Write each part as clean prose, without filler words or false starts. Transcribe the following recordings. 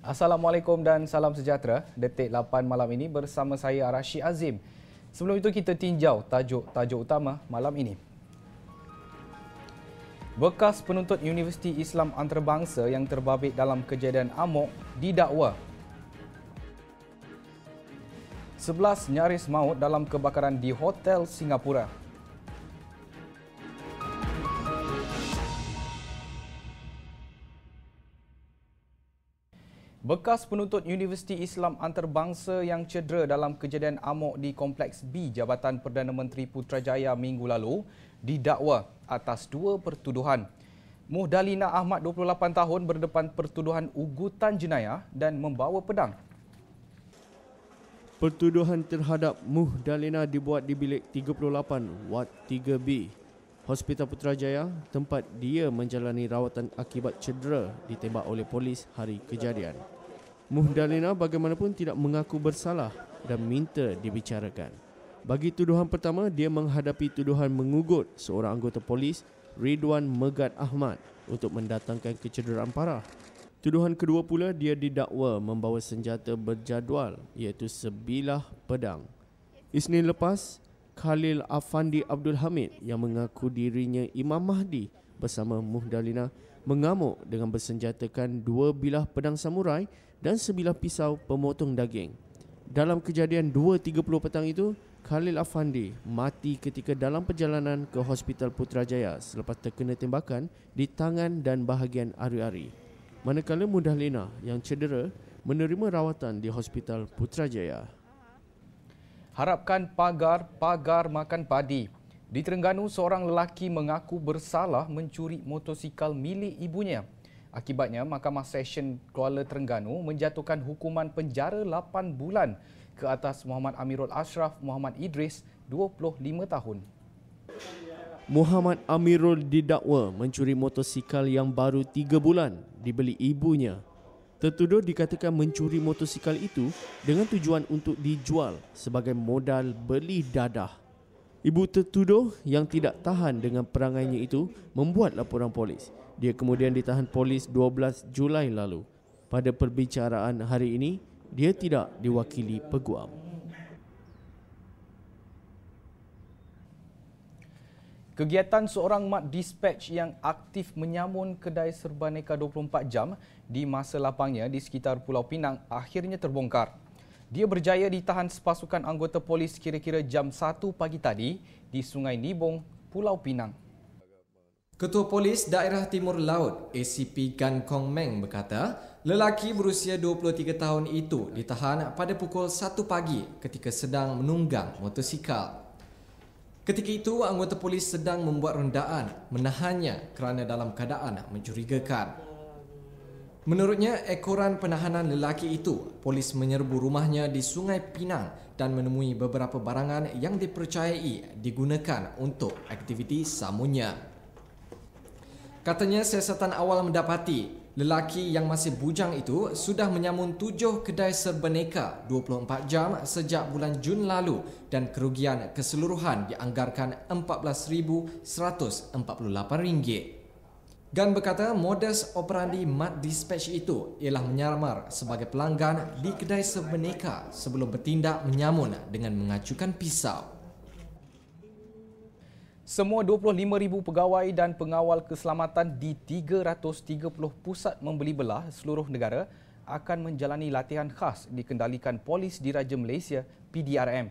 Assalamualaikum dan salam sejahtera. Detik 8 malam ini bersama saya Rashid Azim. Sebelum itu kita tinjau tajuk-tajuk utama malam ini. Bekas penuntut Universiti Islam Antarabangsa yang terbabit dalam kejadian amok didakwa. 11 nyaris maut dalam kebakaran di Hotel Singapura. Bekas penuntut Universiti Islam Antarabangsa yang cedera dalam kejadian amok di Kompleks B Jabatan Perdana Menteri Putrajaya minggu lalu didakwa atas dua pertuduhan. Muhdalina Ahmad 28 tahun berdepan pertuduhan ugutan jenayah dan membawa pedang. Pertuduhan terhadap Muhdalina dibuat di bilik 38 Wad 3B, Hospital Putrajaya, tempat dia menjalani rawatan akibat cedera ditembak oleh polis hari kejadian. Muhdalina bagaimanapun tidak mengaku bersalah dan minta dibicarakan. Bagi tuduhan pertama, dia menghadapi tuduhan mengugut seorang anggota polis, Ridwan Megat Ahmad, untuk mendatangkan kecederaan parah. Tuduhan kedua pula, dia didakwa membawa senjata berjadual iaitu sebilah pedang. Isnin lepas, Khalil Afandi Abdul Hamid yang mengaku dirinya Imam Mahdi bersama Muhdalina mengamuk dengan bersenjatakan dua bilah pedang samurai dan sebilah pisau pemotong daging. Dalam kejadian 2.30 petang itu, Khalil Afandi mati ketika dalam perjalanan ke Hospital Putrajaya selepas terkena tembakan di tangan dan bahagian ari-ari. Manakala Muhdalina yang cedera menerima rawatan di Hospital Putrajaya. Harapkan pagar makan padi. Di Terengganu, seorang lelaki mengaku bersalah mencuri motosikal milik ibunya. Akibatnya, Mahkamah Session Kuala Terengganu menjatuhkan hukuman penjara 8 bulan ke atas Muhammad Amirul Ashraf Muhammad Idris, 25 tahun. Muhammad Amirul didakwa mencuri motosikal yang baru 3 bulan dibeli ibunya. Tertuduh dikatakan mencuri motosikal itu dengan tujuan untuk dijual sebagai modal beli dadah. Ibu tertuduh yang tidak tahan dengan perangainya itu membuat laporan polis. Dia kemudian ditahan polis 12 Julai lalu. Pada perbicaraan hari ini, dia tidak diwakili peguam. Kegiatan seorang mat dispatch yang aktif menyamun kedai serbaneka 24 jam di masa lapangnya di sekitar Pulau Pinang akhirnya terbongkar. Dia berjaya ditahan sepasukan anggota polis kira-kira jam 1 pagi tadi di Sungai Nibong, Pulau Pinang. Ketua Polis Daerah Timur Laut ACP Gan Kong Meng berkata, lelaki berusia 23 tahun itu ditahan pada pukul 1 pagi ketika sedang menunggang motosikal. Ketika itu, anggota polis sedang membuat rondaan menahannya kerana dalam keadaan mencurigakan. Menurutnya, ekoran penahanan lelaki itu, polis menyerbu rumahnya di Sungai Pinang dan menemui beberapa barangan yang dipercayai digunakan untuk aktiviti samunya. Katanya siasatan awal mendapati lelaki yang masih bujang itu sudah menyamun 7 kedai serbaneka 24 jam sejak bulan Jun lalu dan kerugian keseluruhan dianggarkan RM14,148. Gan berkata modus operandi mat dispatch itu ialah menyamar sebagai pelanggan di kedai serbaneka sebelum bertindak menyamun dengan mengacukan pisau. Semua 25,000 pegawai dan pengawal keselamatan di 330 pusat membeli belah seluruh negara akan menjalani latihan khas dikendalikan Polis Diraja Malaysia PDRM.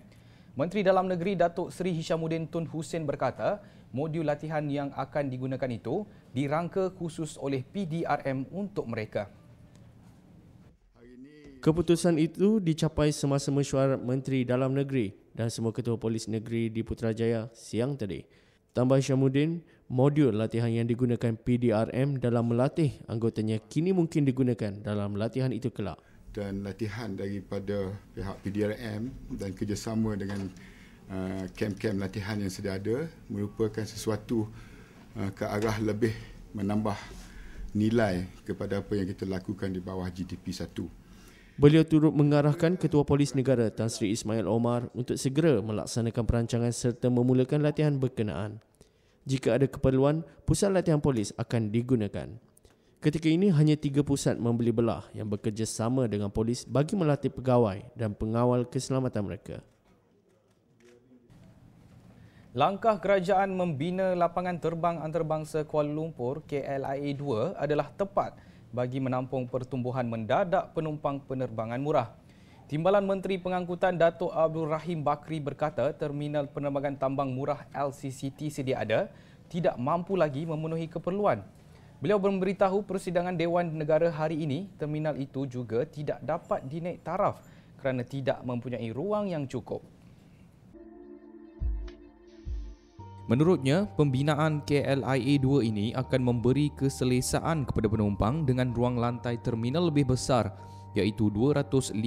Menteri Dalam Negeri Datuk Seri Hishamuddin Tun Hussein berkata, modul latihan yang akan digunakan itu dirangka khusus oleh PDRM untuk mereka. Keputusan itu dicapai semasa mesyuarat Menteri Dalam Negeri dan semua ketua polis negeri di Putrajaya siang tadi. Tambah Hishamuddin, modul latihan yang digunakan PDRM dalam melatih anggotanya kini mungkin digunakan dalam latihan itu kelak. Dan latihan daripada pihak PDRM dan kerjasama dengan kem-kem latihan yang sedia ada merupakan sesuatu ke arah lebih menambah nilai kepada apa yang kita lakukan di bawah GTP 1. Beliau turut mengarahkan Ketua Polis Negara Tan Sri Ismail Omar untuk segera melaksanakan perancangan serta memulakan latihan berkenaan. Jika ada keperluan, pusat latihan polis akan digunakan. Ketika ini hanya 3 pusat membeli belah yang bekerjasama dengan polis bagi melatih pegawai dan pengawal keselamatan mereka. Langkah kerajaan membina lapangan terbang antarabangsa Kuala Lumpur KLIA-2 adalah tepat bagi menampung pertumbuhan mendadak penumpang penerbangan murah. Timbalan Menteri Pengangkutan Datuk Abdul Rahim Bakri berkata terminal penerbangan tambang murah LCCT sedia ada tidak mampu lagi memenuhi keperluan. Beliau memberitahu persidangan Dewan Negara hari ini terminal itu juga tidak dapat dinaik taraf kerana tidak mempunyai ruang yang cukup. Menurutnya, pembinaan KLIA-2 ini akan memberi keselesaan kepada penumpang dengan ruang lantai terminal lebih besar iaitu 257,000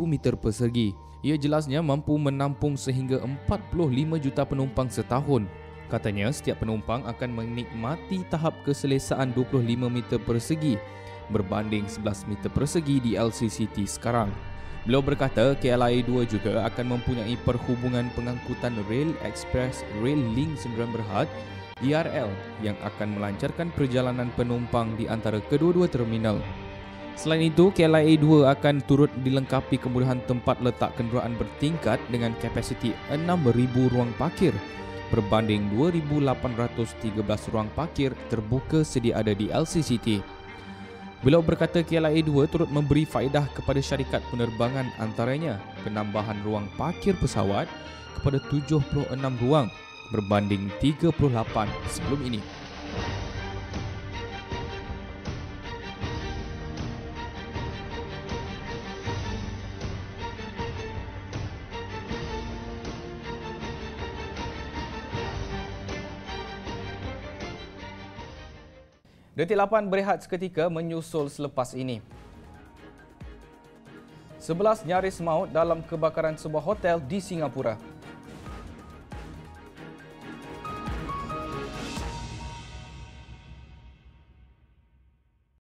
meter persegi. Ia jelasnya mampu menampung sehingga 45 juta penumpang setahun. Katanya, setiap penumpang akan menikmati tahap keselesaan 25 meter persegi berbanding 11 meter persegi di LCCT sekarang. Beliau berkata KLIA-2 juga akan mempunyai perhubungan pengangkutan Rail Express Rail Link Sdn Bhd (ERL) yang akan melancarkan perjalanan penumpang di antara kedua-dua terminal. Selain itu, KLIA-2 akan turut dilengkapi kemudahan tempat letak kenderaan bertingkat dengan kapasiti 6,000 ruang parkir berbanding 2,813 ruang parkir terbuka sedia ada di LCCT. Beliau berkata KLIA-2 turut memberi faedah kepada syarikat penerbangan antaranya penambahan ruang parkir pesawat kepada 76 ruang berbanding 38 sebelum ini. Detik 8 berehat seketika menyusul selepas ini. 11 nyaris maut dalam kebakaran sebuah hotel di Singapura.